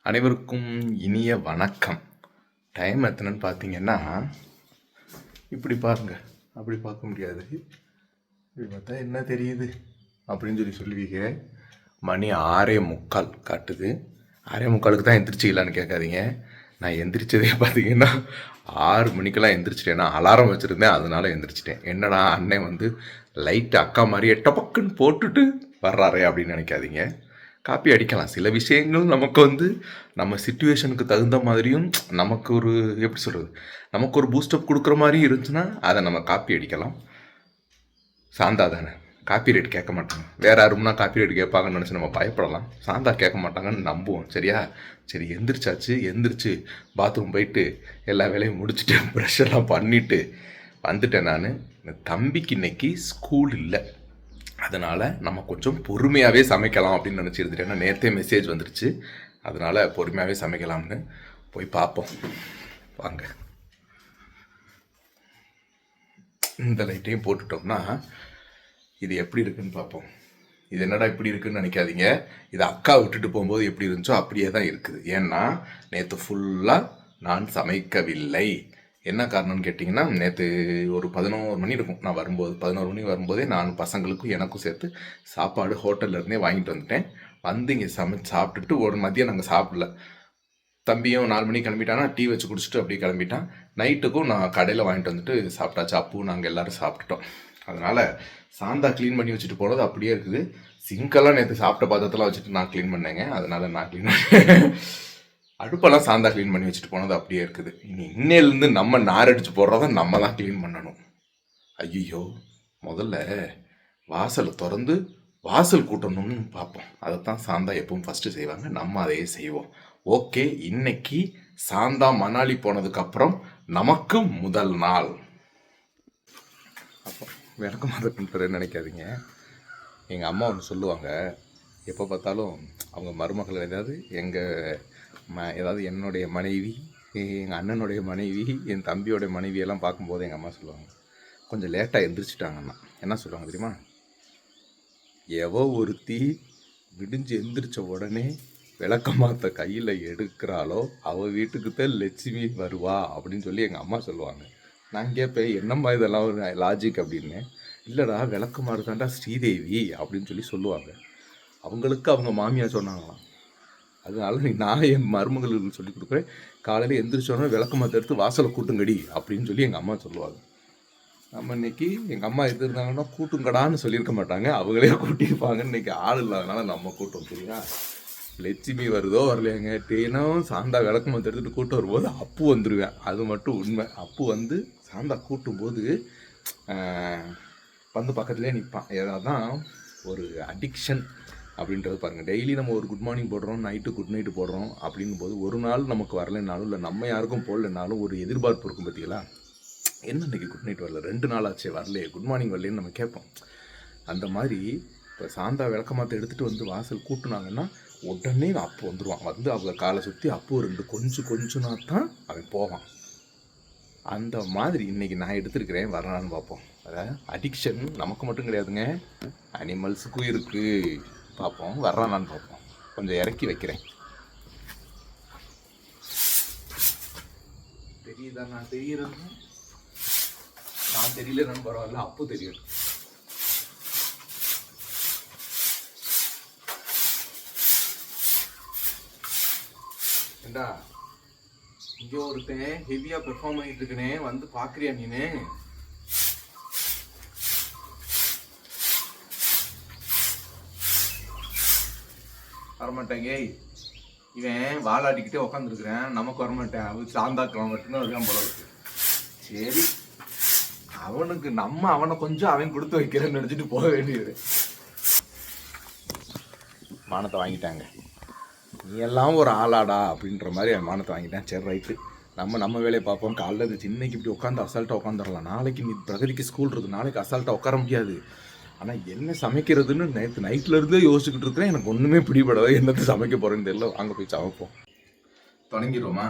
அனைவருக்கும் இனிய வணக்கம். டைம் எத்தனைன்னு பார்த்தீங்கன்னா, இப்படி பாருங்க. அப்படி பார்க்க முடியாது. இப்படி பார்த்தா என்ன தெரியுது அப்படின்னு சொல்லுவீங்க. மணி 6:45 காட்டுது. 6:45 தான் எந்திரிச்சிக்கலான்னு கேட்காதீங்க. நான் எந்திரிச்சதே பார்த்தீங்கன்னா 6 மணிக்கெல்லாம் எந்திரிச்சிட்டேன்னா அலாரம் வச்சுருந்தேன், அதனால எந்திரிச்சிட்டேன். என்னடா அண்ணன் வந்து லைட்டு அக்கா மாதிரியே டபக்குன்னு போட்டுட்டு வர்றாரே அப்படின்னு நினைக்காதீங்க. காப்பி அடிக்கலாம். சில விஷயங்கள் நமக்கு வந்து நம்ம சிச்சுவேஷனுக்கு தகுந்த மாதிரியும் நமக்கு ஒரு எப்படி சொல்கிறது, நமக்கு ஒரு பூஸ்டப் கொடுக்குற மாதிரியும் இருந்துச்சுன்னா அதை நம்ம காப்பி அடிக்கலாம். சாந்தா தானே, காப்பி ரேட் கேட்க மாட்டாங்க. வேறு யாரும்னா காப்பி ரேட் கேட்பாங்கன்னு நினச்சி நம்ம பயப்படலாம். சாந்தா கேட்க மாட்டாங்கன்னு நம்புவோம். சரியா? சரி, எந்திரிச்சு பாத்ரூம் போயிட்டு எல்லா வேலையும் முடிச்சுட்டு ப்ரஷ் எல்லாம் பண்ணிவிட்டு வந்துட்டேன். நான் தம்பிக்கு இன்னைக்கு ஸ்கூல் இல்லை, அதனால் நம்ம கொஞ்சம் பொறுமையாகவே சமைக்கலாம் அப்படின்னு நினச்சிருந்துட்டு, ஏன்னா நேற்றே மெசேஜ் வந்துருச்சு, அதனால் பொறுமையாகவே சமைக்கலாம்னு போய் பார்ப்போம். வாங்க. இந்த லைட்டையும் போட்டுட்டோம்னா இது எப்படி இருக்குன்னு பார்ப்போம். இது என்னடா இப்படி இருக்குன்னு நினைக்காதீங்க. இது அக்கா விட்டுட்டு போகும்போது எப்படி இருந்துச்சோ அப்படியே தான் இருக்குது. ஏன்னா நேற்று ஃபுல்லாக நான் சமைக்கவில்லை. என்ன காரணம்னு கேட்டிங்கன்னா, நேற்று ஒரு 11 மணி இருக்கும் நான் வரும்போது. 11 மணி வரும்போதே நான் பசங்களுக்கும் எனக்கும் சேர்த்து சாப்பாடு ஹோட்டல்லேருந்தே வாங்கிட்டு வந்துட்டேன். வந்து இங்கே சாப்பிட்டுட்டு ஒரு மதியம் நாங்கள் சாப்பிடல. தம்பியும் 4 மணிக்கு கிளம்பிட்டானா, டீ வச்சு குடிச்சிட்டு அப்படியே கிளம்பிட்டான். நைட்டுக்கும் நான் கடையில் வாங்கிட்டு வந்துட்டு சாப்பிட்டாச்சு. அப்பவும் நாங்கள் எல்லோரும் சாப்பிட்டுட்டோம். அதனால் சாந்தா க்ளீன் பண்ணி வச்சுட்டு போனது அப்படியே இருக்குது. சிங்கெல்லாம் நேற்று சாப்பிட்ட பாத்திரத்தெல்லாம் வச்சுட்டு நான் க்ளீன் பண்ணேங்க. அதனால் நான் க்ளீன் பண்ணேன். அடுப்பெல்லாம் சாந்தா க்ளீன் பண்ணி வச்சுட்டு போனது அப்படியே இருக்குது. இன்னையிலேருந்து நம்ம நாரடிச்சு போடுறத நம்ம தான் க்ளீன் பண்ணணும். ஐயோ, முதல்ல வாசலை திறந்து வாசல் கூட்டணும்னு பார்ப்போம். அதைத்தான் சாந்தா எப்பவும் ஃபஸ்ட்டு செய்வாங்க, நம்ம அதையே செய்வோம். ஓகே, இன்னைக்கு சாந்தா மணாலி போனதுக்கப்புறம் நமக்கு முதல் நாள். அப்போ விளக்கமாக பண்ணுறேன்னு நினைக்காதீங்க. எங்கள் அம்மா ஒன்று சொல்லுவாங்க, எப்போ பார்த்தாலும் அவங்க மருமகள் ஏதாவது ஏதாவது என்னுடைய மனைவி, எங்கள் அண்ணனுடைய மனைவி, என் தம்பியோடைய மனைவியெல்லாம் பார்க்கும்போது எங்கள் அம்மா சொல்லுவாங்க, கொஞ்சம் லேட்டாக எந்திரிச்சிட்டாங்கன்னா என்ன சொல்லுவாங்க தெரியுமா? ஒருத்தி விடிஞ்சு எந்திரிச்ச உடனே விளக்கமாத்த கையில் எடுக்கிறாளோ அவள் வீட்டுக்கு தான் லட்சுமி வருவா அப்படின்னு சொல்லி எங்கள் அம்மா சொல்லுவாங்க. நான் கேட்பேன், என்னம்மா இதெல்லாம் ஒரு லாஜிக் அப்படின்னு. இல்லைடா, விளக்கமாறு தாண்டா ஸ்ரீதேவி அப்படின்னு சொல்லி சொல்லுவாங்க. அவங்களுக்கு அவங்க மாமியார் சொன்னாங்களாம். அதனால நான் என் மருமகளுக்கு சொல்லி கொடுக்குறேன், காலையில் எந்திரிச்சோன்னா விளக்கமாத்த எடுத்து வாசலை கூட்டுங்கடி அப்படின்னு சொல்லி எங்கள் அம்மா சொல்லுவாங்க. நம்ம இன்னைக்கு எங்கள் அம்மா எது இருந்தாங்கன்னா கூட்டுங்கடான்னு சொல்லியிருக்க மாட்டாங்க, அவங்களே கூட்டியிருப்பாங்கன்னு. இன்னைக்கு ஆள் இல்லாதனால நம்ம கூட்டம். சரியா? லட்சுமி வருதோ வரலையாங்க, தேனும் சாந்தா விளக்கமாத்த எடுத்துகிட்டு கூட்டம் வரும்போது அப்பு வந்துடுவேன். அது மட்டும் உண்மை. அப்பு வந்து சாந்தா கூட்டும்போது வந்து பக்கத்துலேயே நிற்பான். ஏதாவது தான் ஒரு அடிக்ஷன் அப்படின்றது பாருங்கள். டெய்லி நம்ம ஒரு குட் மார்னிங் போடுறோம், நைட்டு குட் நைட்டு போடுறோம். அப்படின்னும் போது ஒரு நாள் நமக்கு வரலைனாலும், இல்லை நம்ம யாருக்கும் போடலைனாலும் ஒரு எதிர்பார்ப்பு இருக்கும். பார்த்தீங்களா? என்ன இன்றைக்கி குட் நைட் வரல, 2 நாள் ஆச்சு வரலையே, குட் மார்னிங் வரலேன்னு நம்ம கேட்போம். அந்த மாதிரி இப்போ சாந்தா விளக்கமாத்த எடுத்துகிட்டு வந்து வாசல் கூட்டுனாங்கன்னா உடனே அப்பு வந்துடுவான். வந்து அவங்க காலை சுற்றி அப்பு 2 கொஞ்சம்னா தான் அவன் போவான். அந்த மாதிரி இன்றைக்கி நான் எடுத்துருக்கிறேன், வரலான்னு பார்ப்போம். அதாவது அடிக்ஷன் நமக்கு மட்டும் கிடையாதுங்க, அனிமல்ஸுக்கும் இருக்குது. பார்ப்போம், வர்றானான்னு பார்ப்போம். கொஞ்சம் இறக்கி வைக்கிறேன். தெரியுதா? நான் தெரியுறேன்னு, நான் தெரியலன்னு பரவாயில்ல, அப்போ தெரியும். ஏண்டா, இங்கே ஒருத்தன் ஹெவியாக பெர்ஃபார்ம் பண்ணிட்டு இருக்கனே, வந்து பார்க்குறியா நீனு? வரமாட்டேங்க. இவன் வாலாட்டிக்கிட்டே உட்காந்துருக்குறேன், நமக்கு வரமாட்டேன். அவன் சாந்தாக்கலாம் மட்டும்தான் அதுதான் போல இருக்கு. சரி, அவனுக்கு நம்ம அவனை கொஞ்சம் அவன் கொடுத்து வைக்கிறேன்னு நினச்சிட்டு போக வேண்டியது. மானத்தை வாங்கிட்டாங்க. நீ எல்லாம் ஒரு ஆளாடா அப்படின்ற மாதிரி அவன் மானத்தை வாங்கிட்டான். சரி, ரைட்டு, நம்ம வேலையை பார்ப்போம். காலைல இது இன்னைக்கு இப்படி உட்காந்து அசால்ட்டாக உட்காந்துடலாம். நாளைக்கு நீ பிரகதிக்கு ஸ்கூல் இருக்குது, நாளைக்கு அசால்ட்டாக உட்கார முடியாது. ஆனால் என்ன சமைக்கிறதுன்னு நேற்று நைட்லேருந்தே யோசிச்சுக்கிட்டு இருக்கிறேன். எனக்கு ஒன்றுமே பிடிபடாது, என்னத்தை சமைக்க போகிறேன்னு தெரியல. அங்கே போய் சமைப்போம். தொடங்கிடுவோமா?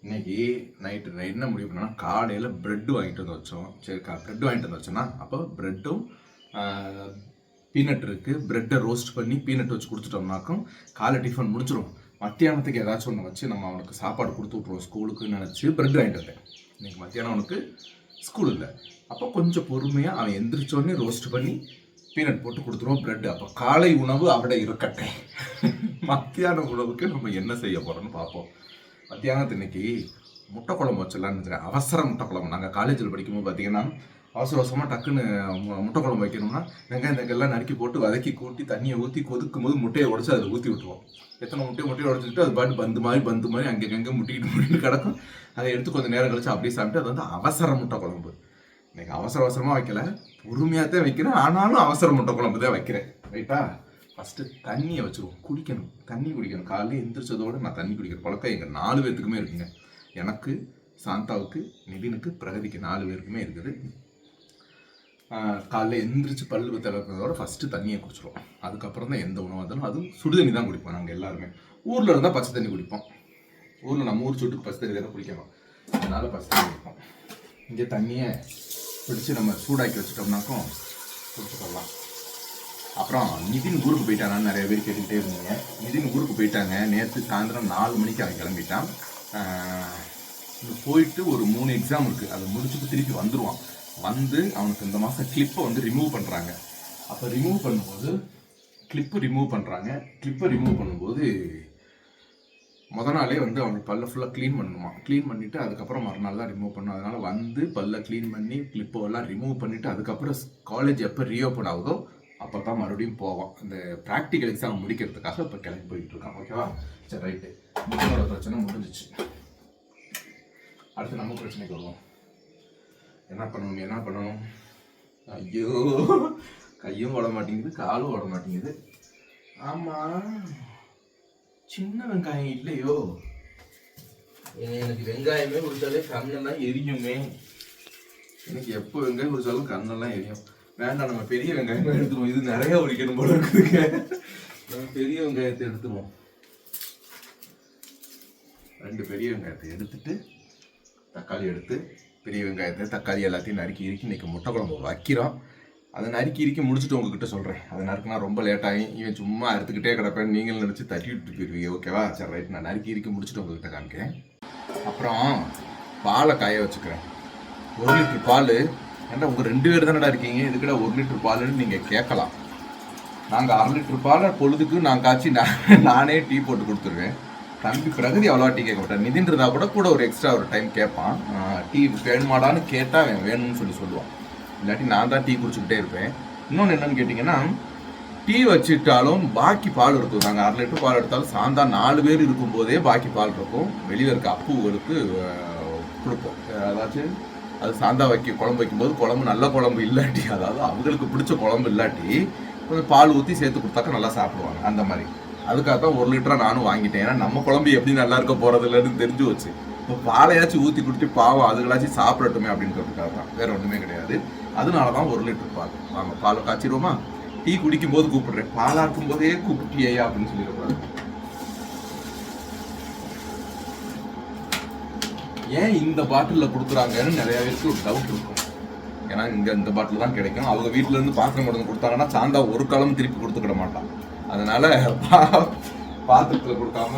இன்னைக்கு நைட்டு என்ன முடிவு பண்ணோன்னா, காலையில் ப்ரெட்டு வாங்கிட்டு வந்து வச்சோம். சரி, ப்ரெட்டு வாங்கிட்டு வந்து வச்சோன்னா அப்போ ப்ரெட்டும் பீனட் இருக்குது, ப்ரெட்டை ரோஸ்ட் பண்ணி பீனட் வச்சு கொடுத்துட்டோம்னாக்கும் காலை டிஃபன் முடிச்சிடும். மத்தியானத்துக்கு ஏதாச்சும் ஒன்று வச்சு நம்ம அவனுக்கு சாப்பாடு கொடுத்து விட்ருவோம் ஸ்கூலுக்குன்னு நினச்சி ப்ரெட் வாங்கிட்டு வந்தேன். இன்றைக்கி மத்தியானம் அவனுக்கு ஸ்கூல் இல்லை. அப்போ கொஞ்சம் பொறுமையாக அவன் எந்திரிச்சோடனே ரோஸ்ட் பண்ணி பீனட் போட்டு கொடுத்துருவோம் ப்ரெட். அப்போ காலை உணவு അവിടെ இருக்கட்டேன். மத்தியான உணவுக்கு நம்ம என்ன செய்ய போகிறோம்னு பார்ப்போம். மத்தியானத்து இன்னைக்கு முட்டை குழம்பு வச்சிடலான்னு நினச்சேன். அவசர முட்டை குழம்பு. நாங்கள் காலேஜில் படிக்கும்போது பார்த்தீங்கன்னா அவசர அவசரமாக டக்குன்னு முட்டை குழம்பு வைக்கணும்னா வெங்காயம் தங்கெல்லாம் நறுக்கி போட்டு வதக்கி கூட்டி தண்ணியை ஊற்றி கொதிக்கும் போது முட்டையை உடச்சி அதில் ஊற்றி விட்டுருவோம். எத்தனை முட்டையை உடச்சிட்டு அது பாட்டு பந்து மாதிரி அங்கே முட்டிக்கிட்டு கிடக்கும். அதை எடுத்து கொஞ்சம் நேரம் கழிச்சு அப்படியே சாப்பிட்டு அது வந்து அவசர முட்டை குழம்பு. இன்னைக்கு அவசரமாக வைக்கல, பொறுமையாக தான் வைக்கிறேன். ஆனாலும் அவசர முட்டை குழம்பு தான் வைக்கிறேன். ரைட்டா? ஃபஸ்ட்டு தண்ணியை வச்சுருவோம். குடிக்கணும், தண்ணி குடிக்கணும். காலையில் எந்திரிச்சதோடு நான் தண்ணி குடிக்கிற பழக்கம் எங்கள் 4 பேர்த்துக்குமே இருக்குங்க. எனக்கு, சாந்தாவுக்கு, நிதினுக்கு, பிரகதிக்கு 4 பேருக்குமே இருக்குது. காலைல எந்திரிச்சு பல்லு திறக்கிறதோட ஃபஸ்ட்டு தண்ணியை குடிச்சிடுவோம். அதுக்கப்புறம் தான் எந்த உணவாக இருந்தாலும் அதுவும் சுடு தண்ணி தான் குடிப்போம். நாங்கள் எல்லாருமே ஊரில் இருந்தால் பச்சை தண்ணி குடிப்போம். ஊரில் நம்ம ஊர் சுட்டுக்கு பச்சை தண்ணி தான் குடிக்கணும். அதனால் பச்சை தண்ணி குடிப்போம். இங்கே தண்ணியை பிடிச்சி நம்ம சூடாக்கி வச்சுட்டோம்னாக்கும் குடிச்சுக்கலாம். அப்புறம் நிதின் ஊருக்கு போயிட்டானான்னு நிறைய பேர் கேட்டுக்கிட்டே இருந்தீங்க. நிதின் ஊருக்கு போயிட்டாங்க. நேற்று சாயந்தரம் 4 மணிக்கு அவன் கிளம்பிட்டான். போயிட்டு ஒரு 3 எக்ஸாம் இருக்குது. அதை முடிச்சுட்டு திருப்பி வந்துடுவான். வந்து அவனுக்கு இந்த மாதம் கிளிப்பை வந்து ரிமூவ் பண்ணுறாங்க. அப்போ ரிமூவ் பண்ணும்போது கிளிப்பை ரிமூவ் பண்ணும்போது முத நாளே வந்து அவனுக்கு பல்ல ஃபுல்லாக க்ளீன் பண்ணணுமா. க்ளீன் பண்ணிவிட்டு அதுக்கப்புறம் மறுநாள் தான் ரிமூவ் பண்ணணும். அதனால் வந்து பல்ல க்ளீன் பண்ணி கிளிப்பெல்லாம் ரிமூவ் பண்ணிவிட்டு அதுக்கப்புறம் காலேஜ் எப்போ ரீஓப்பன் ஆகுதோ அப்போ தான் மறுபடியும் போவான். அந்த ப்ராக்டிக்கல் எக்ஸாம் முடிக்கிறதுக்காக இப்போ கிளம்பி போயிட்டு இருக்கான். ஓகேவா? சரி, ரைட்டு. முன்னோட பிரச்சனை முடிஞ்சிச்சு. அடுத்து நம்ம பிரச்சனைக்கு வருவோம். என்ன பண்ணணும்? ஐயோ, கையும் ஓட மாட்டேங்குது, காலும் ஓட மாட்டேங்குது. ஆமாம், சின்ன வெங்காயம் இல்லையோ? எனக்கு வெங்காயமே குடிச்சாலே கண்ணெல்லாம் எரியுமே. எனக்கு எப்போ வெங்காயம் குடிச்சாலும் கண்ணெல்லாம் எரியும். வேண்டாம், நம்ம பெரிய வெங்காயமே எடுத்துருவோம். இது நிறைய உரிக்கணும் போல இருக்குதுங்க. நம்ம பெரிய வெங்காயத்தை எடுத்துருவோம். 2 பெரிய வெங்காயத்தை எடுத்துட்டு தக்காளி எடுத்து பெரிய வெங்காயத்தை தக்காளி எல்லாத்தையும் நறுக்கி இன்றைக்கி முட்டை குழம்பு வைக்கிறோம். அதை நறுக்கி முடிச்சுட்டு உங்ககிட்ட சொல்கிறேன். அதை நறுக்குனா ரொம்ப லேட்டாகும். இவன் சும்மா அறுத்துக்கிட்டே கிடப்பேன், நீங்களும் நினச்சி தட்டி விட்டு போயிருவீங்க. ஓகேவா? சரி, ரைட். நான் நறுக்கி முடிச்சுட்டு உங்ககிட்ட காமிக்கிறேன். அப்புறம் பாலை காய வச்சுக்கிறேன். 1 லிட்டர் பால். ஏன்னா உங்கள் 2 பேர் தானடா இருக்கீங்க, இதுக்கிட்ட 1 லிட்டர் பாலுன்னு நீங்கள் கேட்கலாம். நாங்கள் 1/2 லிட்டர் பாலை பொழுதுக்கு நான் காய்ச்சி நானே டீ போட்டு கொடுத்துருவேன். தம்பி பிரகதி அவ்வளோவா டீ கேட்க மாட்டான். நிதின் இருந்தா கூட ஒரு எக்ஸ்ட்ரா ஒரு டைம் கேட்பான். டீ வேணுமாடான்னு கேட்டால் வேணும்னு சொல்லுவான். இல்லாட்டி நான் தான் டீ குடிச்சுக்கிட்டே இருப்பேன். இன்னொன்று என்னன்னு கேட்டிங்கன்னா, டீ வச்சுட்டாலும் பாக்கி பால் இருக்கும். நாங்கள் 1/2 லிட்டர் பால் எடுத்தாலும் சாந்தா 4 பேர் இருக்கும்போதே பாக்கி பால் இருக்கும். வெளியில் இருக்க அப்புகளுக்கு கொடுப்போம். அதாச்சும் அது சாந்தா குழம்பு வைக்கும்போது குழம்பு நல்ல குழம்பு இல்லாட்டி, அதாவது அவங்களுக்கு பிடிச்ச குழம்பு இல்லாட்டி கொஞ்சம் பால் ஊற்றி சேர்த்து கொடுத்தாக்க நல்லா சாப்பிடுவாங்க. அந்த மாதிரி அதுக்காக தான் 1 லிட்டராக நானும் வாங்கிட்டேன். ஏன்னா நம்ம குழம்பு எப்படி நல்லா இருக்க போகிறதுலன்னு தெரிஞ்சு வச்சு இப்போ பாலையாச்சும் ஊற்றி கொடுத்து பாவம் அதுகளாச்சும் சாப்பிடட்டுமே அப்படின்றதுக்காக தான், வேற ஒன்றுமே கிடையாது. அதனால தான் 1 லிட்டர் பால். வாங்க பாலை காய்ச்சிடுவோமா? டீ குடிக்கும் போது கூப்பிடுறேன். பாலாக இருக்கும் போதே கூப்பிட்டியா அப்படின்னு சொல்லிடக்கூடாது. ஏன் இந்த பாட்டிலில் கொடுக்குறாங்கன்னு நிறைய பேருக்கு ஒரு டவுட் இருக்கும். ஏன்னா இந்த பாட்டில் தான் கிடைக்கும். அவங்க வீட்டிலேருந்து பாத்திரம் கொண்டு கொடுத்தாங்கன்னா சாந்தா ஒரு காலம் திருப்பி கொடுத்துக்கிட மாட்டான். அதனால பாத்திரத்தில் கொடுக்காம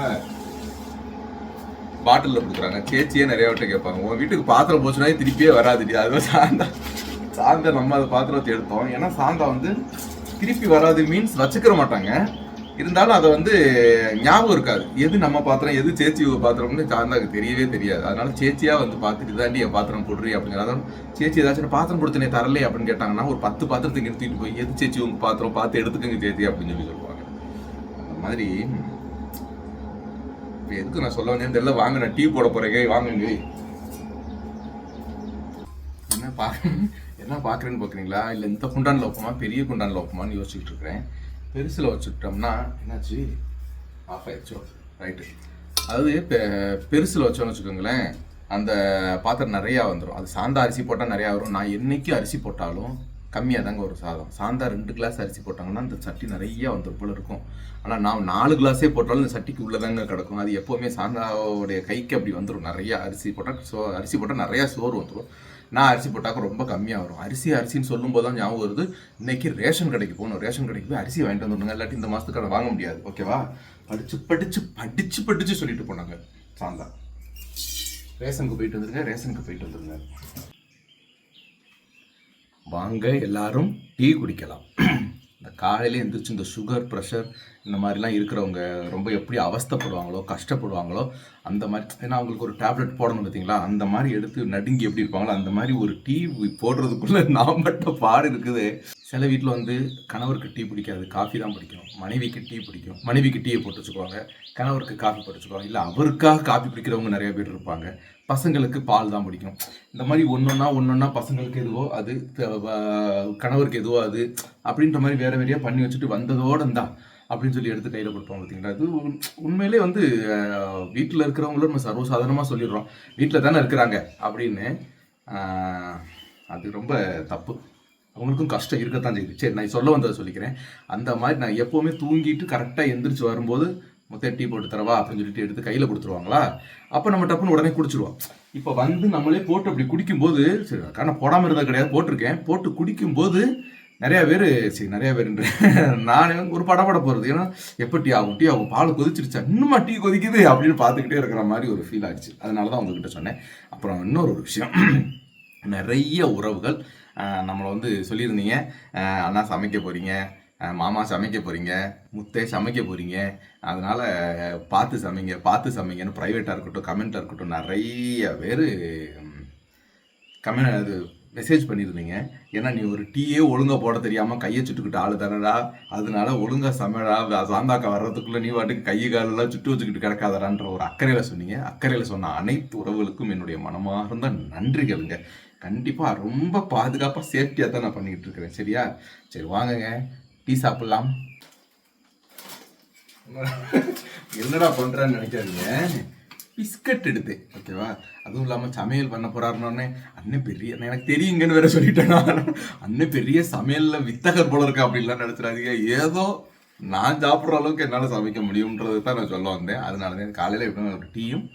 பாட்டிலில் கொடுக்குறாங்க. சேச்சியே நிறைய விட்டு கேட்பாங்க, உன் வீட்டுக்கு பாத்திரம் போச்சுனா திருப்பியே வராது. அதுவும் சாந்தா நம்ம அதை பாத்திரத்தை எடுத்தோம். ஏன்னா சாந்தா வந்து திருப்பி வராது மீன்ஸ் வச்சுக்கிற மாட்டாங்க. இருந்தாலும் அதை வந்து ஞாபகம் இருக்காது, எது நம்ம பாத்திரம் எது சேச்சி பாத்திரம்னு சாந்தாக்கு தெரியவே தெரியாது. அதனால சேச்சியா வந்து பார்த்துட்டு தாண்டி என் பாத்திரம் போடுறீ அப்படிங்கிறத. சேச்சி ஏதாச்சும் பாத்திரம் கொடுத்தனே தரலே அப்படின்னு கேட்டாங்கன்னா ஒரு 10 பாத்திரத்துக்கு எடுத்துட்டு போய் எது சேச்சி உங்க பாத்திரம் பார்த்து எடுத்துக்கங்க சேச்சி அப்படின்னு சொல்லி சொல்லுவாங்க. அந்த மாதிரி இப்போ எதுக்கு நான் சொல்ல வந்தேன் தெரியல. வாங்க, நான் டீ போட போறேன், வாங்குங்க. என்ன பார்க்குறேன்னு பார்க்குறீங்களா? இல்லை இந்த குண்டானில் வைப்போமா பெரிய குண்டானில் வைப்போமான்னு யோசிச்சுட்டு இருக்கிறேன். பெருசில் வச்சுக்கிட்டோம்னா என்னாச்சு, ஆஃப் ஆயிடுச்சோ? ரைட்டு. அதாவது இப்போ பெருசில் வச்சோன்னு வச்சுக்கோங்களேன், அந்த பாத்திரம் நிறையா வந்துடும். அது சாந்தா அரிசி போட்டால் நிறையா வரும். நான் என்றைக்கு அரிசி போட்டாலும் கம்மியாக தாங்க ஒரு சாதம். சாந்தா 2 கிளாஸ் அரிசி போட்டாங்கன்னா அந்த சட்டி நிறையா வந்துடும் போல இருக்கும். ஆனால் நான் 4 கிளாஸே போட்டாலும் இந்த சட்டிக்கு உள்ளதாங்க கிடக்கும். அது எப்போவுமே சாந்தாவுடைய கைக்கு அப்படி வந்துடும். நிறையா அரிசி போட்டால் நிறையா சோறு வந்துடும். நான் அரிசி போட்டாக்க ரொம்ப கம்மியாக வரும். அரிசின்னு சொல்லும்போது தான் ஞாபகம் வருது, இன்னைக்கு ரேஷன் கடைக்கு போகணும். ரேஷன் கடைக்கு போய் அரிசி வாங்கிட்டு வந்துடுங்க, இல்லாட்டி இந்த மாதத்துக்கு அதை வாங்க முடியாது. ஓகேவா? படிச்சு படிச்சு படிச்சு படிச்சு சொல்லிட்டு போனாங்க சாந்தா. ரேஷனுக்கு போயிட்டு வந்துருங்க. வாங்க எல்லாரும் டீ குடிக்கலாம். இந்த காலையில எந்திரிச்சு இந்த சுகர் ப்ரெஷர் இந்த மாதிரிலாம் இருக்கிறவங்க ரொம்ப எப்படி அவஸ்தைப்படுவாங்களோ கஷ்டப்படுவாங்களோ அந்த மாதிரி, ஏன்னா அவங்களுக்கு ஒரு டேப்லெட் போடணும் பார்த்தீங்களா, அந்த மாதிரி எடுத்து நடுங்கி எப்படி இருப்பாங்களோ அந்த மாதிரி ஒரு டீ போடுறதுக்குள்ளே நான் மட்டும் பாடு இருக்குது. சில வீட்டில் வந்து கணவருக்கு டீ பிடிக்காது, காஃபி தான் பிடிக்கும். மனைவிக்கு டீ பிடிக்கும், மனைவிக்கு டீயை போட்டு வச்சுக்குவாங்க. கணவருக்கு காஃபி போட்டு வச்சுக்குவாங்க. இல்லை அவருக்காக காஃபி பிடிக்கிறவங்க நிறைய பேர் இருப்பாங்க. பசங்களுக்கு பால் தான் பிடிக்கும். இந்த மாதிரி ஒன்றொன்னா பசங்களுக்கு எதுவோ அது, கணவருக்கு எதுவோ அது அப்படின்ற மாதிரி வேறு வேறையாக பண்ணி வச்சுட்டு வந்ததோடு தான் அப்படின்னு சொல்லி எடுத்து கையில் கொடுப்போம் பார்த்தீங்களா. அது உண்மையிலே வந்து வீட்டில் இருக்கிறவங்களும் நம்ம சர்வசாதாரணமாக சொல்லிடுறோம் வீட்டில் தானே இருக்கிறாங்க அப்படின்னு. அது ரொம்ப தப்பு. அவங்களுக்கும் கஷ்டம் இருக்கத்தான் செய்யுது. சரி, நான் சொல்ல வந்ததை சொல்லிக்கிறேன். அந்த மாதிரி நான் எப்போவுமே தூங்கிட்டு கரெக்டாக எந்திரிச்சு வரும்போது மொத்தம் டீ போட்டு தரவா அப்படின்னு சொல்லிட்டு எடுத்து கையில் கொடுத்துருவாங்களா, அப்போ நம்ம டப்புன்னு உடனே குடிச்சிடுவோம். இப்போ வந்து நம்மளே போட்டு அப்படி குடிக்கும்போது, சரி காரணம் போடாமல் இருந்தால் கிடையாது, போட்டிருக்கேன். போட்டு குடிக்கும்போது நிறையா பேர் நானே ஒரு படப்பட போகிறது. ஏன்னா எப்போ டீ ஆகும் பால் கொதிச்சிருச்சா, இன்னுமா டீ கொதிக்குது அப்படின்னு பார்த்துக்கிட்டே இருக்கிற மாதிரி ஒரு ஃபீல் ஆகிடுச்சு. அதனால தான் உங்ககிட்ட சொன்னேன். அப்புறம் இன்னொரு ஒரு விஷயம், நிறைய உறவுகள் நம்மளை வந்து சொல்லியிருந்தீங்க, அண்ணா சமைக்க போகிறீங்க, மாமா சமைக்க போகிறீங்க, முத்தே சமைக்க போகிறீங்க, அதனால் பார்த்து சமைங்கன்னு ப்ரைவேட்டாக இருக்கட்டும் கமெண்ட்டாக இருக்கட்டும் நிறைய பேர் அது மெசேஜ் பண்ணியிருந்தீங்க. ஏன்னா நீ ஒரு டீயே ஒழுங்காக போட தெரியாமல் கையை சுட்டுக்கிட்டு ஆளு தானடா, அதனால ஒழுங்காக சமைடா, சாந்தாக்கா வர்றதுக்குள்ளே நீ வாட்டுக்கு கை காலெல்லாம் சுட்டு வச்சுக்கிட்டு கிடக்காதடான்ற ஒரு அக்கறையில் சொன்னீங்க. அக்கறையில் சொன்ன அனைத்து உறவுகளுக்கும் என்னுடைய மனமார்ந்த நன்றிகளுங்க. கண்டிப்பாக ரொம்ப பாதுகாப்பாக சேஃப்டியாக தான் நான் பண்ணிக்கிட்டு இருக்கிறேன். சரியா? சரி வாங்குங்க டீ சாப்பிட்லாம். என்னடா பண்ணுறான்னு நினைக்காதீங்க, பிஸ்கட் எடுத்தேன். ஓகேவா? அதுவும் இல்லாமல் சமையல் பண்ண போறாருன்னொடனே அண்ணன் பெரிய, எனக்கு தெரியுங்கன்னு வேற சொல்லிட்டேன்னா, அண்ணன் பெரிய சமையலில் வித்தகர் போல இருக்கா அப்படின்லாம் நினச்சிடாதீங்க. ஏதோ நான் சாப்பிட்ற அளவுக்கு என்னால் சமைக்க முடியுன்றது தான் நான் சொல்ல வந்தேன். அதனால தான் காலையில் எப்படியும் ஒரு டீயும்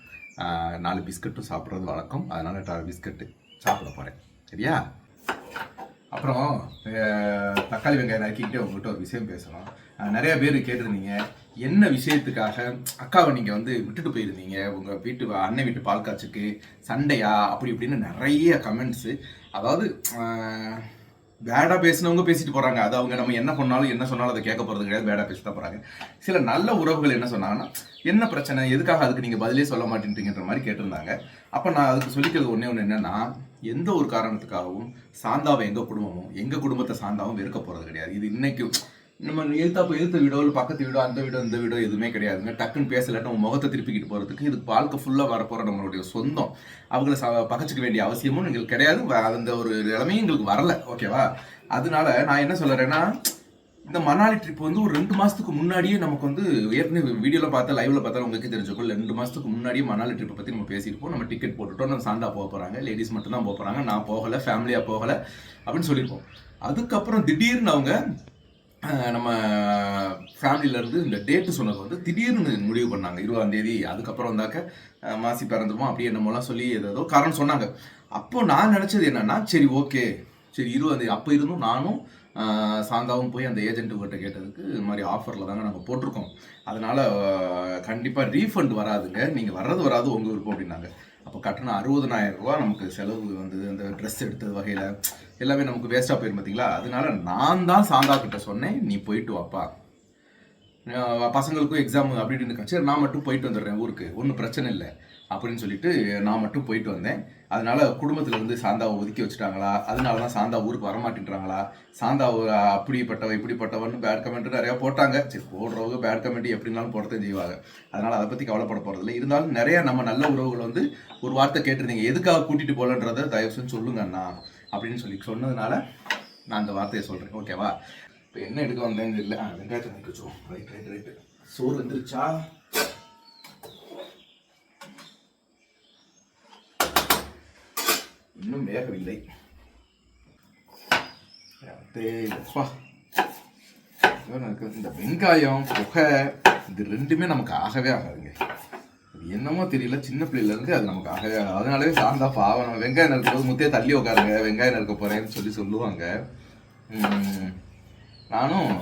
4 பிஸ்கட்டும் சாப்பிட்றது வழக்கம். அதனால பிஸ்கட்டு சாப்பிட போகிறேன். சரியா? அப்புறம் தக்காளி வெங்காயம் நறுக்கிக்கிட்டே உங்கள்கிட்ட ஒரு விஷயம் பேசணும். நிறைய பேர் கேட்டிருந்தீங்க, என்ன விஷயத்துக்காக அக்காவை நீங்கள் வந்து விட்டுட்டு போயிருந்தீங்க உங்கள் வீட்டு அண்ணன் வீட்டு பால் காய்ச்சுக்கு, சண்டையா அப்படி இப்படின்னு நிறைய கமெண்ட்ஸு. அதாவது பேடாக பேசினவங்க பேசிட்டு போகிறாங்க. அது அவங்க நம்ம என்ன பண்ணாலும் என்ன சொன்னாலும் அதை கேட்க போகிறது கிடையாது, பேடாக பேசிட்டு போகிறாங்க. சில நல்ல உறவுகள் என்ன சொன்னாங்கன்னா, என்ன பிரச்சனை, எதுக்காக அதுக்கு நீங்கள் பதிலே சொல்ல மாட்டேன்றீங்கன்ற மாதிரி கேட்டிருந்தாங்க. அப்போ நான் அதுக்கு சொல்லிக்கிறது ஒன்று என்னென்னா, எந்த ஒரு காரணத்துக்காகவும் சாந்தாவை எங்கள் குடும்பத்தை சாந்தாவும் வெறுக்க போகிறது கிடையாது. இது இன்னைக்கு நம்ம எதிர்த்த வீடோ இல்லை பக்கத்து வீடோ அந்த வீடோ இந்த வீடோ எதுவுமே கிடையாதுங்க. டக்குன்னு பேசலாட்ட நம்ம முகத்தை திருப்பிக்கிட்டு போகிறதுக்கு இது வாழ்க்கை ஃபுல்லாக வரப்போகிற நம்மளுடைய சொந்தம். அவங்கள பகச்சிக்க வேண்டிய அவசியமும் எங்களுக்கு கிடையாது. அந்த ஒரு நிலைமையும் எங்களுக்கு வரல. ஓகேவா? அதனால நான் என்ன சொல்கிறேன்னா, இந்த மணாலி ட்ரிப் வந்து ஒரு 2 மாதத்துக்கு முன்னாடியே நமக்கு வந்து ஏற்கனவே வீடியோவில் பார்த்தா லைவில் பார்த்தா உங்களுக்கு தெரிஞ்சுக்கும். 2 மாதத்துக்கு முன்னாடியே மணாலி ட்ரிப்பை பற்றி நம்ம பேசியிருப்போம். நம்ம டிக்கெட் போட்டுட்டோம், நம்ம சாந்தா போக போகிறாங்க, லேடிஸ் மட்டும் தான் போக போகிறாங்க, நான் போகலை, ஃபேமிலியாக போகலை அப்படின்னு சொல்லியிருப்போம். அதுக்கப்புறம் திடீர்னு அவங்க நம்ம ஃபேமிலியிலேருந்து இந்த டேட்டு சொன்னது வந்து திடீர்னு முடிவு பண்ணாங்க, 20ஆம் தேதி. அதுக்கப்புறம் வந்தாக்க மாசி பிறந்துமோ அப்படி என்னமோலாம் சொல்லி ஏதோ காரணம் சொன்னாங்க. அப்போ நான் நினச்சது என்னன்னா, சரி ஓகே, சரி 20ஆம் தேதி அப்போ இருந்தும் நானும் சாந்தாவும் போய் அந்த ஏஜென்ட்டுக்கிட்ட கேட்டதுக்கு இது மாதிரி ஆஃபரில் தாங்க நாங்கள் போட்டிருக்கோம், அதனால் கண்டிப்பாக ரீஃபண்ட் வராதுங்க, நீங்கள் வராது உங்கள் விருப்பம் அப்படின்னாங்க. அப்போ கட்டணம் 60,000 ரூபா நமக்கு செலவு வந்தது. அந்த ட்ரெஸ் எடுத்தது வகையில் எல்லாமே நமக்கு வேஸ்ட்டாக போயிடும் பார்த்தீங்களா. அதனால நான் தான் சாந்தா கிட்ட சொன்னேன், நீ போயிட்டு வாப்பா, பசங்களுக்கும் எக்ஸாம் அப்படி இப்படின்னு, சரி நான் மட்டும் போயிட்டு வந்துடுறேன் ஊருக்கு, ஒன்றும் பிரச்சனை இல்லை அப்படின்னு சொல்லிட்டு நான் மட்டும் போயிட்டு வந்தேன். அதனால குடும்பத்தில் இருந்து சாந்தாவை ஒதுக்கி வச்சுட்டாங்களா, அதனால தான் சாந்தா ஊருக்கு வரமாட்டேன்றாங்களா, சாந்தா அப்படிப்பட்டவ இப்படிப்பட்டவன்னு பேட் கமெண்ட் நிறையா போட்டாங்க. சரி, போடுறவங்க பேட் கமெண்ட் எப்படினாலும் போடத்தான் செய்வாங்க. அதனால் அதை பற்றி கவலைப்பட போகிறதில்ல. இருந்தாலும் நிறையா நம்ம நல்ல உறவுகள் வந்து ஒரு வார்த்தை கேட்டிருந்தீங்க, எதுக்காக கூட்டிகிட்டு போகலன்றதை தயவு செஞ்சு சொல்லுங்க அண்ணா அப்படின்னு சொல்லி சொன்னதுனால நான் அந்த வார்த்தையை சொல்கிறேன். ஓகேவா? இப்போ என்ன எடுக்க வந்தேன்னு இல்லை, வெங்காயத்தை நிற்க வச்சோம். ரைட்டு சோறு வந்துருச்சா? இன்னும் வேகவில்லை. இந்த வெங்காயம் புகை இது ரெண்டுமே நமக்கு ஆகவே ஆகாதுங்க. என்னமோ தெரியல, சின்ன பிள்ளையிலேருந்து அது நமக்கு ஆகவே ஆகாது. அதனாலே சாந்தா பாவம், நம்ம வெங்காயம் நறுக்கும்போது முத்தையே தள்ளி உட்காருங்க, வெங்காயம் நறுக்க போகிறேன்னு சொல்லுவாங்க. நானும்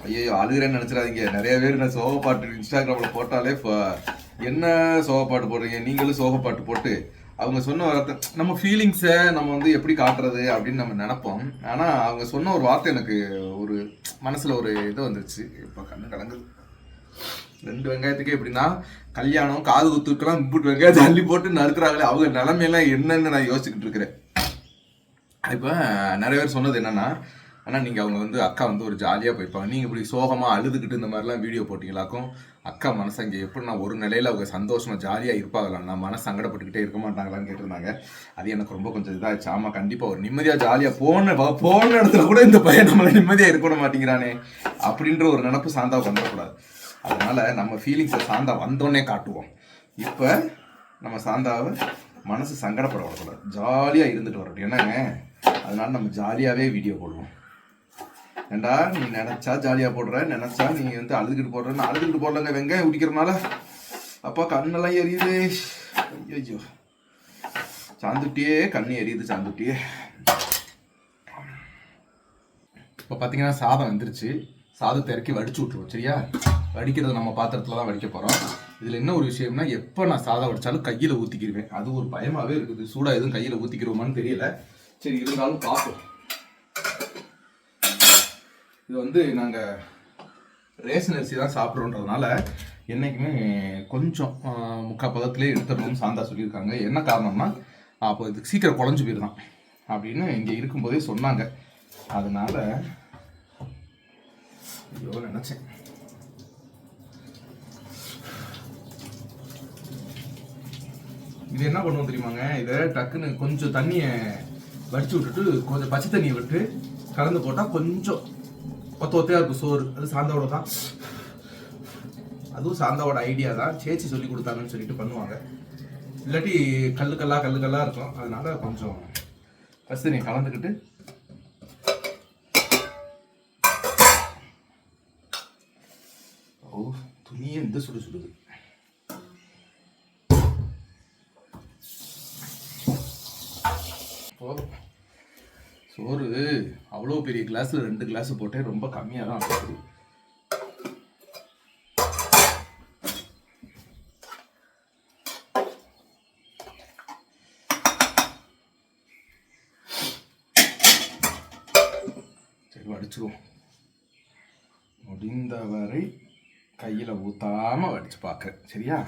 ஐயோ அழுகிறேன்னு நினச்சிடாதீங்க. நிறைய பேர் நான் சோக பாட்டு இன்ஸ்டாகிராமில் போட்டாலே என்ன சோக பாட்டு போடுறீங்க, நீங்களும் சோக பாட்டு போட்டு அவங்க சொன்ன வார்த்தை நம்ம ஃபீலிங்ஸை நம்ம வந்து எப்படி காட்டுறது அப்படின்னு நம்ம நினைப்போம். ஆனால் அவங்க சொன்ன ஒரு வார்த்தை எனக்கு ஒரு மனசில் ஒரு இது வந்துருச்சு. இப்போ கண்ணு கலங்குது. 2 வெங்காயத்துக்கே எப்படின்னா கல்யாணம் காது குத்துக்கெல்லாம் இப்படி வெங்காயத்தை அள்ளி போட்டு நறுக்கிறாங்களே, அவங்க நிலைமையெல்லாம் என்னன்னு நான் யோசிச்சுக்கிட்டு இருக்கிறேன். இப்போ நிறைய பேர் சொன்னது என்னன்னா, ஆனால் நீங்கள் அவங்க வந்து அக்கா வந்து ஒரு ஜாலியாக போயிருப்பாங்க, நீங்கள் இப்படி சோகமாக அழுதுகிட்டு இந்த மாதிரிலாம் வீடியோ போட்டிங்களாக்கும் அக்கா மனசு அங்கே எப்படி நான் ஒரு நிலையில் அவங்க சந்தோஷமாக ஜாலியாக இருப்பாங்களாம், நான் மனசு சங்கடப்பட்டுக்கிட்டே இருக்க மாட்டாங்களான்னு கேட்டிருந்தாங்க. அது எனக்கு ரொம்ப கொஞ்சம் இதாகிடுச்சு. ஆமாம், கண்டிப்பாக ஒரு நிம்மதியாக ஜாலியாக போன இடத்துல கூட இந்த பையன் நம்மளை நிம்மதியாக இருக்க மாட்டேங்கிறானே அப்படின்ற ஒரு நினப்பு சாந்தாவுக்கு வந்துடக்கூடாது. அதனால் நம்ம ஃபீலிங்ஸை சாந்தா வந்தோடனே காட்டுவோம். இப்போ நம்ம சாந்தாவை மனசு சங்கடப்பட விடக்கூடாது, ஜாலியாக இருந்துட்டு வரட்டும். என்னங்க, அதனால நம்ம ஜாலியாகவே வீடியோ போடுவோம். ஏண்டா நீ நினச்சா ஜாலியாக போடுற, நினச்சா நீ வந்து அழுதுகிட்டு போடுறேன்னு அழுதுகிட்டு போடலங்க. வெங்காயம் குடிக்கிறதுனால அப்பா கண்ணெல்லாம் எரியுது. ஐயோ சாந்துட்டியே, கண்ணு எரியுது சாந்துட்டியே. இப்போ பார்த்தீங்கன்னா சாதம் வந்துருச்சு. சாதத்தை இறக்கி வடிச்சு விட்ருவோம். சரியா, வடிக்கிறது நம்ம பாத்திரத்தில் தான் வடிக்க போகிறோம். இதில் என்ன ஒரு விஷயம்னா, எப்போ நான் சாதம் வடித்தாலும் கையில் ஊற்றிக்கிடுவேன். அது ஒரு பயமாகவே இருக்குது. சூடாக எதுவும் கையில் ஊற்றிக்கிடுவோமான்னு தெரியல. சரி, இருந்தாலும் பார்ப்போம். இது வந்து நாங்கள் ரேஷன் அரிசி தான் சாப்பிட்றோன்றதுனால என்றைக்குமே கொஞ்சம் முக்கால் பதத்துலேயே எடுத்துடணும்னு சாந்தா சொல்லியிருக்காங்க. என்ன காரணம்னா, அப்போ இதுக்கு சீக்கிரம் குழஞ்சு போயிடுதான் அப்படின்னு இங்கே இருக்கும்போதே சொன்னாங்க. அதனால் ஐயோ நினச்சேன். இது என்ன பண்ணுவோம் தெரியுமாங்க, இதை டக்குன்னு கொஞ்சம் தண்ணியை வடிச்சு விட்டுட்டு கொஞ்சம் பச்சை தண்ணியை விட்டு கலந்து போட்டால் கொஞ்சம் ஒத்தையாக இருக்கும் சோறு. அது சாந்தாவோட தான், அதுவும் சாந்தாவோட ஐடியா தான். சேச்சி சொல்லி கொடுத்தாங்கன்னு சொல்லிட்டு பண்ணுவாங்க. இல்லாட்டி கல்லுக்கல்லாக இருக்கும். அதனால கொஞ்சம் பச்சை தண்ணியை கலந்துக்கிட்டு துணியே இந்த சுடுது. சோறு அவ்வளோ பெரிய கிளாஸில் 2 கிளாஸ் போட்டே ரொம்ப கம்மியாக தான் இருக்குது. சரி, வடிச்சிருவோம். முடிந்தவரை கையில் ஊற்றாமல் வடித்து பார்க்குறேன். சரியா,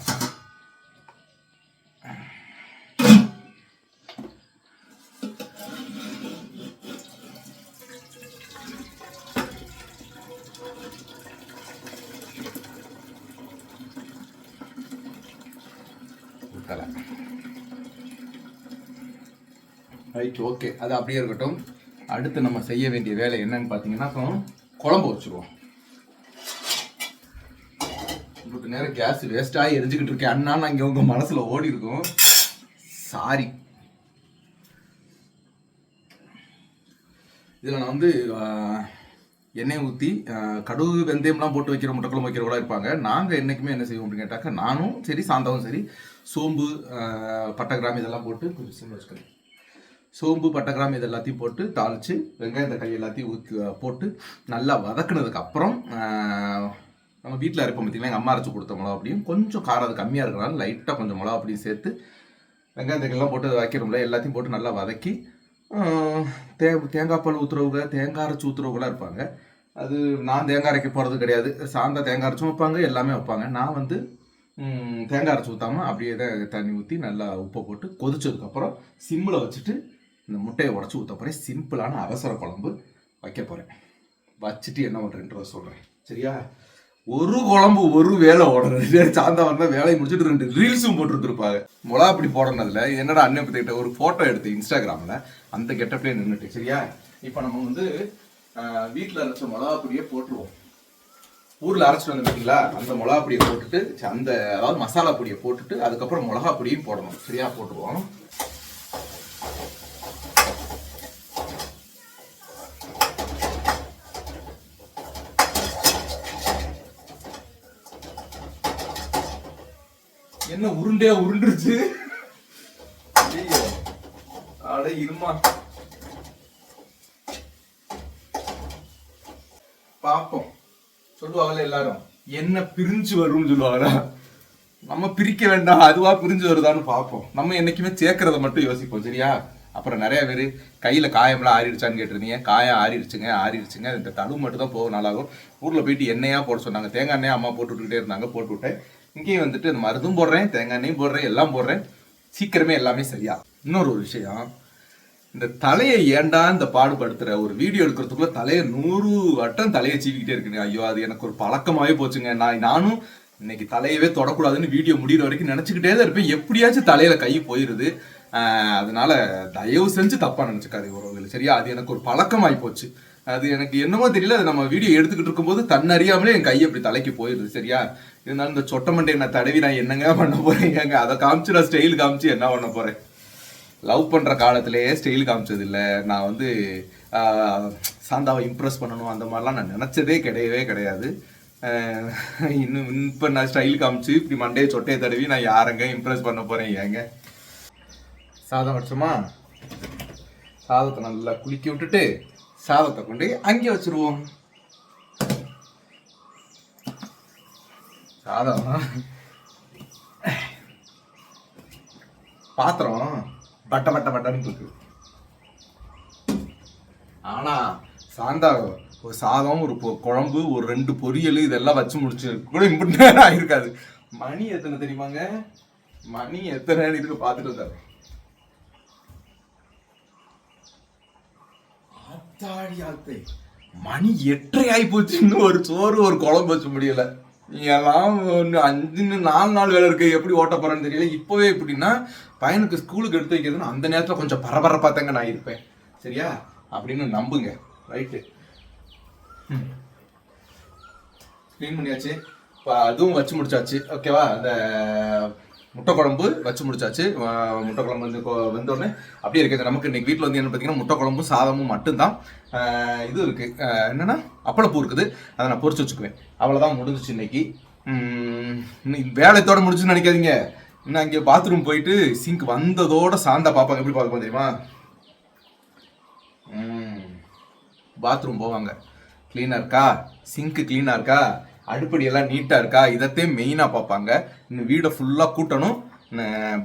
ரைட், ஓகே. அது அப்படியே இருக்கட்டும். அடுத்து நம்ம செய்ய வேண்டிய வேலை என்னன்னு பார்த்தீங்கன்னா, குழம்பு வச்சுருவோம். உங்களுக்கு நேரம் கேஸ் வேஸ்ட்டாகி எரிஞ்சுக்கிட்டு இருக்கேன் அண்ணான்னு அங்கே உங்கள் மனசில் ஓடி இருக்கும். சாரி. இதில் நான் வந்து எண்ணெய் ஊற்றி கடுகு வெந்தயம்லாம் போட்டு வைக்கிற முட்டைக்குழம்பு வைக்கிறவங்களா இருப்பாங்க. நாங்கள் என்றைக்குமே என்ன செய்வோம் அப்படின்னு கேட்டாக்கா, நானும் சரி சாந்தாவும் சரி சோம்பு பட்டை கிராம்பு இதெல்லாம் போட்டு கொஞ்சம் சிம்மில் வச்சுக்கிறேன். சோம்பு பட்டை கிராம்பு இது எல்லாத்தையும் போட்டு தாளித்து வெங்காயம் தக்காளி எல்லாத்தையும் போட்டு நல்லா வதக்குனதுக்கு அப்புறம் நம்ம வீட்டில் அரைப்போம் பார்த்திங்கன்னா, எங்கள் அம்மா அரைச்சி கொடுத்த மிளகா அப்படியும் கொஞ்சம் காரம் அது கம்மியாக இருக்கிறனால லைட்டாக கொஞ்சம் மிளகா அப்படியும் சேர்த்து வெங்காயம் தக்காளிலாம் போட்டு வைக்கிறோம்ல, எல்லாத்தையும் போட்டு நல்லா வதக்கி தேங்காய் பால் ஊற்றுறவங்க தேங்காய் அரைச்சி ஊற்றுறவங்களாம் இருப்பாங்க. அது நான் தேங்காய் அரைக்க போகிறது கிடையாது. சாந்தா தேங்காய் அரைச்சும் வைப்பாங்க, எல்லாமே வைப்பாங்க. நான் வந்து தேங்காய் அரைச்சி ஊற்றாமல் அப்படியே தான் தண்ணி ஊற்றி நல்லா உப்பை போட்டு கொதிச்சதுக்கப்புறம் சிம்மில் வச்சுட்டு இந்த முட்டையை உடச்சி ஊற்ற போகிறேன். சிம்பிளான அவசர குழம்பு வைக்க போகிறேன். வச்சுட்டு என்ன பண்ணுறேன்றத சொல்கிறேன். சரியா, ஒரு குழம்பு ஒரு வேலை ஓடுறது. சாந்தா வந்தால் வேலையை முடிச்சுட்டு 2 ரீல்ஸும் போட்டுருந்துருப்பாங்க. மிளகா அப்படி போடுறதுல என்னடா அண்ணன் கிட்ட ஒரு ஃபோட்டோ எடுத்து இன்ஸ்டாகிராமில் அந்த கெட்டப்லேயே நின்றுட்டு. சரியா, இப்போ நம்ம வந்து வீட்டில் அரைச்ச மிளகா பொடியே போட்டுருவோம். ஊரில் அரைச்சிட்டு வந்து பார்த்தீங்களா, அந்த மிளகா பொடியை போட்டுட்டு அதாவது மசாலா பொடியை போட்டுட்டு அதுக்கப்புறம் மிளகா பொடியும் போடணும். சரியா, போட்டுருவோம். என்ன உருண்டுருச்சு. அட இருமா பாப்போம். சொல்லுவாங்கல்ல எல்லாரும், என்ன பிரிஞ்சு வரும்னு சொல்லுவாங்களா, நம்ம பிரிக்க வேண்டாம், அதுவா பிரிஞ்சு வருதான்னு பார்ப்போம். நம்ம என்னைக்குமே சேர்க்கறத மட்டும் யோசிப்போம், சரியா? அப்புறம் நிறைய பேர் கையில் காயம்லாம் ஆறிடுச்சான்னு கேட்டிருந்தீங்க. காயம் ஆறிடுச்சுங்க. இந்த தழுவு மட்டும் தான் போக நாளாகும். ஊரில் போயிட்டு எண்ணெயாக போட சொன்னாங்க. தேங்காய் எண்ணெய் அம்மா போட்டு விட்டுக்கிட்டே இருந்தாங்க, போட்டு விட்டேன். இங்கேயும் வந்துட்டு இந்த மருந்தும் போடுறேன், தேங்காய் எண்ணெயும் போடுறேன், எல்லாம் போடுறேன். சீக்கிரமே எல்லாமே சரியா. இன்னொரு ஒரு விஷயம், இந்த தலையை ஏண்டா இந்த பாடுபடுத்துற, ஒரு வீடியோ எடுக்கிறதுக்குள்ள தலையை 100 வட்டம் தலையை சீவிக்கிட்டே இருக்குங்க. ஐயோ, அது எனக்கு ஒரு பழக்கமாகவே போச்சுங்க. நானும் இன்னைக்கு தலையவே தொடக்கூடாதுன்னு வீடியோ முடிகிற வரைக்கும் நினச்சிக்கிட்டே தான் இருப்பேன். எப்படியாச்சும் தலையில கை போயிடுது. அதனால தயவு செஞ்சு தப்பா நினைச்சுக்காது உறவுகள், சரியா? அது எனக்கு ஒரு பழக்கமாயி போச்சு. அது எனக்கு என்னமோ தெரியல, அது நம்ம வீடியோ எடுத்துக்கிட்டு இருக்கும்போது தன்னறியாமலே என் கை அப்படி தலைக்கு போயிடுது, சரியா? இருந்தாலும் இந்த சொட்ட மண்டை என்ன தடவி நான் என்னங்க பண்ண போறேன்? அதை காமிச்சு நான் ஸ்டைல் காமிச்சு என்ன பண்ண போறேன்? லவ் பண்ற காலத்திலேயே ஸ்டைல் காமிச்சது இல்லை. நான் வந்து சாந்தாவை இம்ப்ரெஸ் பண்ணணும் அந்த மாதிரிலாம் நான் நினைச்சதே கிடையாது. இன்னும் இப்போ நான் ஸ்டைல் காமிச்சு இப்படி மண்டையை சொட்டையை தடவி நான் யாரங்க இம்ப்ரெஸ் பண்ண போறேன்? ஏங்க, சாதம் வச்சோமா, சாதத்தை நல்லா குளிக்க விட்டுட்டு சாதத்தை கொண்டு அங்கே வச்சிருவோம். சாதம் பாத்திரம் பட்டன்னு இருக்கு. ஆனா சாந்தா ஒரு சாதம், ஒரு குழம்பு, ஒரு 2 பொரியல் இதெல்லாம் வச்சு முடிச்சு கூட இப்படி நேரம் ஆயிருக்காது. மணி எத்தனை தெரியுமாங்க? மணி எத்தனை இருக்கு பார்த்துட்டு வந்தாரு. மணி 8:30 ஆகி போச்சு. இன்னும் ஒரு சோறு ஒரு குழம்பு வச்சு முடியல. நீ எல்லாம் 4 நாள் வேலை இருக்கு, எப்படி ஓட்ட போறேன்னு தெரியல. இப்பவே எப்படின்னா, பையனுக்கு ஸ்கூலுக்கு எடுத்து வைக்கிறதுன்னு அந்த நேரத்தில் கொஞ்சம் பரபரப்பா தாங்க நான் இருப்பேன், சரியா? அப்படின்னு நம்புங்க. ரைட்டு, க்ளீன் பண்ணியாச்சு. இப்போ அதுவும் வச்சு முடிச்சாச்சு, ஓகேவா? அந்த முட்டை குழம்பு வச்சு முடிச்சாச்சு. முட்டை குழம்பு வந்து வெந்தோடனே அப்படியே இருக்குது. நமக்கு இன்னைக்கு வீட்டில் வந்து என்ன பார்த்தீங்கன்னா, முட்டை குழம்பும் சாதமும் மட்டும்தான். இது இருக்குது, என்னென்னா அப்பளப்பூ இருக்குது, அதை நான் பொரிச்சு வச்சுக்குவேன். அவ்வளோதான், முடிஞ்சிச்சு இன்னைக்கு. வேலைத்தோட முடிச்சுன்னு நினைக்காதீங்க. இன்னும் அங்கே பாத்ரூம் போயிட்டு சிங்க் வந்ததோட சாந்தா பாப்பாங்க. எப்படி பார்க்க தெரியுமா? பாத்ரூம் போவாங்க, க்ளீனாக இருக்கா, சிங்க்கு க்ளீனாக இருக்கா, அடுப்படியெல்லாம் நீட்டாக இருக்கா, இதத்தையும் மெயினாக பார்ப்பாங்க. இன்னும் வீடை ஃபுல்லாக கூட்டணும்,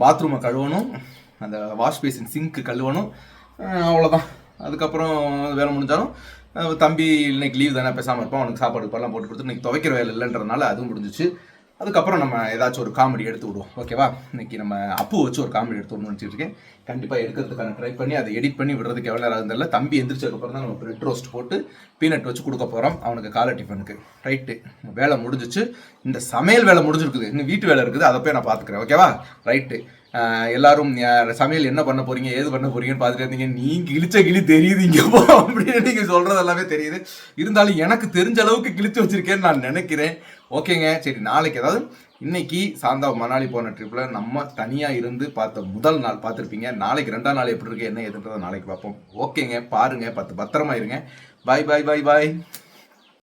பாத்ரூமை கழுவணும், அந்த வாஷ் பேசின் சிங்க்கு கழுவணும், அவ்வளோதான். அதுக்கப்புறம் வேலை முடிஞ்சாலும் தம்பி இன்னைக்கு லீவ் தானே, பேசாமல் இருப்பான், அவனுக்கு சாப்பாடு இப்பெல்லாம் போட்டு கொடுத்து இன்னைக்கு துவைக்கிற வேலை இல்லைன்றதுனால அதுவும் முடிஞ்சிச்சு. அதுக்கப்புறம் நம்ம ஏதாச்சும் ஒரு காமெடி எடுத்து விடுவோம், ஓகேவா? இன்னைக்கு நம்ம அப்பு வச்சு ஒரு காமெடி எடுத்து விடணும்னு வச்சுருக்கேன். கண்டிப்பாக எடுக்கிறதுக்கான ட்ரை பண்ணி அதை எடிட் பண்ணி விடுறதுக்கு எவ்வளோ நேரம் இருந்ததில்ல. தம்பி எந்திரிச்சதுக்கப்புறம் தான் நம்ம பிரெட் ரோஸ்ட் போட்டு பீனட் வச்சு கொடுக்க போகிறோம் அவனுக்கு காலை டிஃபனுக்கு. ரைட்டு, வேலை முடிஞ்சிச்சு. இந்த சமையல் வேலை முடிஞ்சிருக்குது, இன்னும் வீட்டு வேலை இருக்குது, அதை போய் நான் பார்த்துக்கிறேன், ஓகேவா? ரைட்டு, எல்லாரும் சமையல் என்ன பண்ண போறீங்க, ஏது பண்ண போறீங்கன்னு பார்த்துட்டு இருந்தீங்க. நீங்க கிழிச்ச கிளி தெரியுது இங்கே போ அப்படின்னு நீங்க சொல்றது எல்லாமே தெரியுது. இருந்தாலும் எனக்கு தெரிஞ்ச அளவுக்கு கிழிச்சு வச்சிருக்கேன்னு நான் நினைக்கிறேன். ஓகேங்க, சரி. நாளைக்கு, அதாவது இன்னைக்கு சாந்தா மணாலி போன ட்ரிப்ல நம்ம தனியா இருந்து பார்த்த முதல் நாள் பார்த்துருப்பீங்க. நாளைக்கு 2ஆம் நாள் எப்படி இருக்கு, என்ன எதுன்றதை நாளைக்கு பார்ப்போம். ஓகேங்க, பாருங்க, பத்திரமா இருங்க. பாய் பாய் பாய் பாய்.